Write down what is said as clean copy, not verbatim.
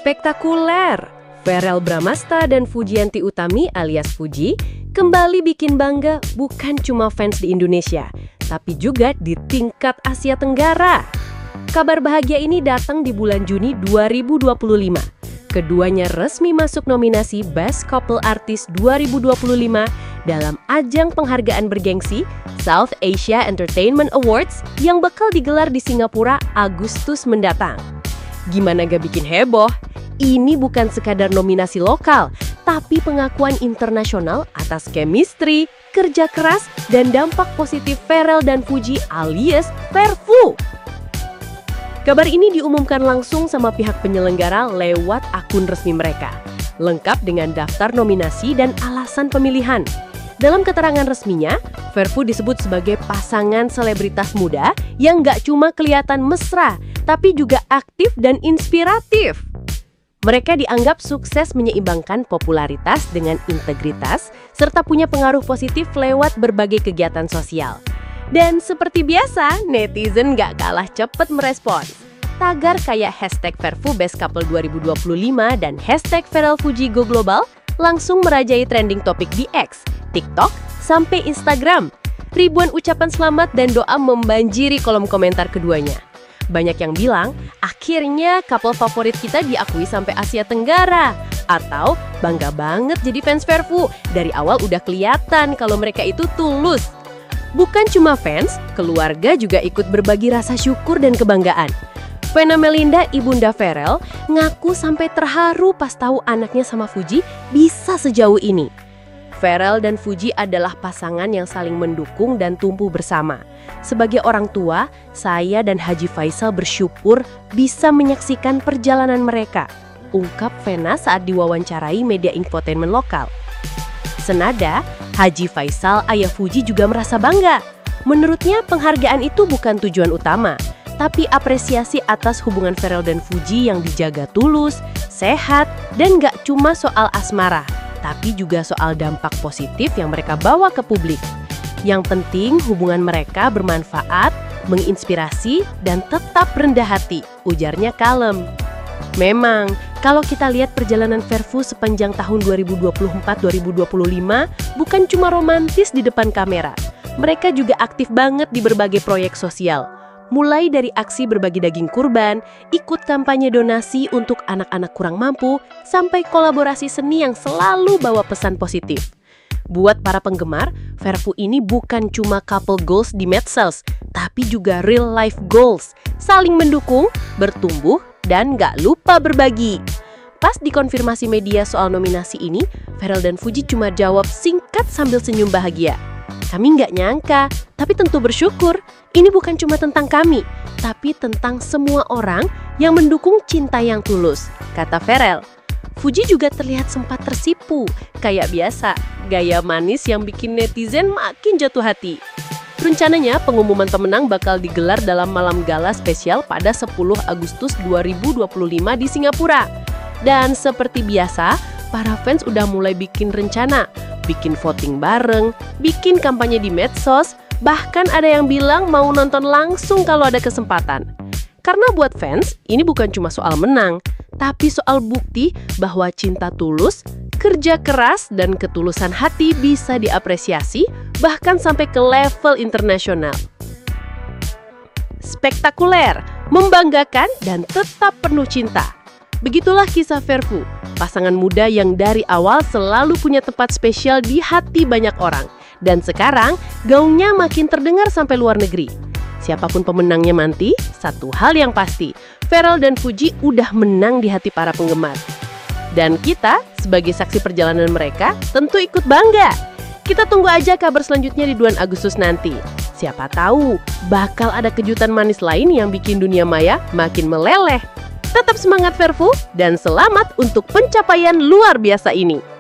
Spektakuler! Verrell Bramasta dan Fujianti Utami alias Fuji kembali bikin bangga bukan cuma fans di Indonesia, tapi juga di tingkat Asia Tenggara. Kabar bahagia ini datang di bulan Juni 2025. Keduanya resmi masuk nominasi Best Couple Artist 2025 dalam ajang penghargaan bergengsi South Asia Entertainment Awards yang bakal digelar di Singapura Agustus mendatang. Gimana gak bikin heboh? Ini bukan sekadar nominasi lokal, tapi pengakuan internasional atas chemistry, kerja keras, dan dampak positif Verrell dan Fuji alias Verfu. Kabar ini diumumkan langsung sama pihak penyelenggara lewat akun resmi mereka, lengkap dengan daftar nominasi dan alasan pemilihan. Dalam keterangan resminya, Verfu disebut sebagai pasangan selebritas muda yang gak cuma kelihatan mesra, tapi juga aktif dan inspiratif. Mereka dianggap sukses menyeimbangkan popularitas dengan integritas, serta punya pengaruh positif lewat berbagai kegiatan sosial. Dan seperti biasa, netizen gak kalah cepet merespons. Tagar kayak hashtag Verfu Best Couple 2025 dan hashtag Verrell Fuji Go Global langsung merajai trending topik di X, TikTok, sampai Instagram. Ribuan ucapan selamat dan doa membanjiri kolom komentar keduanya. Banyak yang bilang, akhirnya couple favorit kita diakui sampai Asia Tenggara. Atau, bangga banget jadi fans Verfu. Dari awal udah kelihatan kalau mereka itu tulus. Bukan cuma fans, keluarga juga ikut berbagi rasa syukur dan kebanggaan. Vena Melinda, ibunda Verrell, ngaku sampai terharu pas tahu anaknya sama Fuji bisa sejauh ini. Verrell dan Fuji adalah pasangan yang saling mendukung dan tumbuh bersama. Sebagai orang tua, saya dan Haji Faisal bersyukur bisa menyaksikan perjalanan mereka, ungkap Vena saat diwawancarai media infotainment lokal. Senada, Haji Faisal, ayah Fuji juga merasa bangga. Menurutnya, penghargaan itu bukan tujuan utama, tapi apresiasi atas hubungan Verrell dan Fuji yang dijaga tulus, sehat, dan gak cuma soal asmara, tapi juga soal dampak positif yang mereka bawa ke publik. Yang penting hubungan mereka bermanfaat, menginspirasi, dan tetap rendah hati, ujarnya kalem. Memang, kalau kita lihat perjalanan Verfu sepanjang tahun 2024-2025, bukan cuma romantis di depan kamera. Mereka juga aktif banget di berbagai proyek sosial. Mulai dari aksi berbagi daging kurban, ikut kampanye donasi untuk anak-anak kurang mampu, sampai kolaborasi seni yang selalu bawa pesan positif. Buat para penggemar, Verfu ini bukan cuma couple goals di medsos, tapi juga real life goals. Saling mendukung, bertumbuh, dan gak lupa berbagi. Pas dikonfirmasi media soal nominasi ini, Verrell dan Fuji cuma jawab singkat sambil senyum bahagia. Kami nggak nyangka, tapi tentu bersyukur. Ini bukan cuma tentang kami, tapi tentang semua orang yang mendukung cinta yang tulus, kata Verrell. Fuji juga terlihat sempat tersipu, kayak biasa, gaya manis yang bikin netizen makin jatuh hati. Rencananya pengumuman pemenang bakal digelar dalam malam gala spesial pada 10 Agustus 2025 di Singapura. Dan seperti biasa, para fans udah mulai bikin rencana, bikin voting bareng, bikin kampanye di medsos, bahkan ada yang bilang mau nonton langsung kalau ada kesempatan. Karena buat fans, ini bukan cuma soal menang, tapi soal bukti bahwa cinta tulus, kerja keras, dan ketulusan hati bisa diapresiasi, bahkan sampai ke level internasional. Spektakuler, membanggakan, dan tetap penuh cinta. Begitulah kisah Verfu, pasangan muda yang dari awal selalu punya tempat spesial di hati banyak orang. Dan sekarang, gaungnya makin terdengar sampai luar negeri. Siapapun pemenangnya nanti, satu hal yang pasti, Verrell dan Fuji udah menang di hati para penggemar. Dan kita, sebagai saksi perjalanan mereka, tentu ikut bangga. Kita tunggu aja kabar selanjutnya di bulan Agustus nanti. Siapa tahu, bakal ada kejutan manis lain yang bikin dunia maya makin meleleh. Tetap semangat Verfu, dan selamat untuk pencapaian luar biasa ini.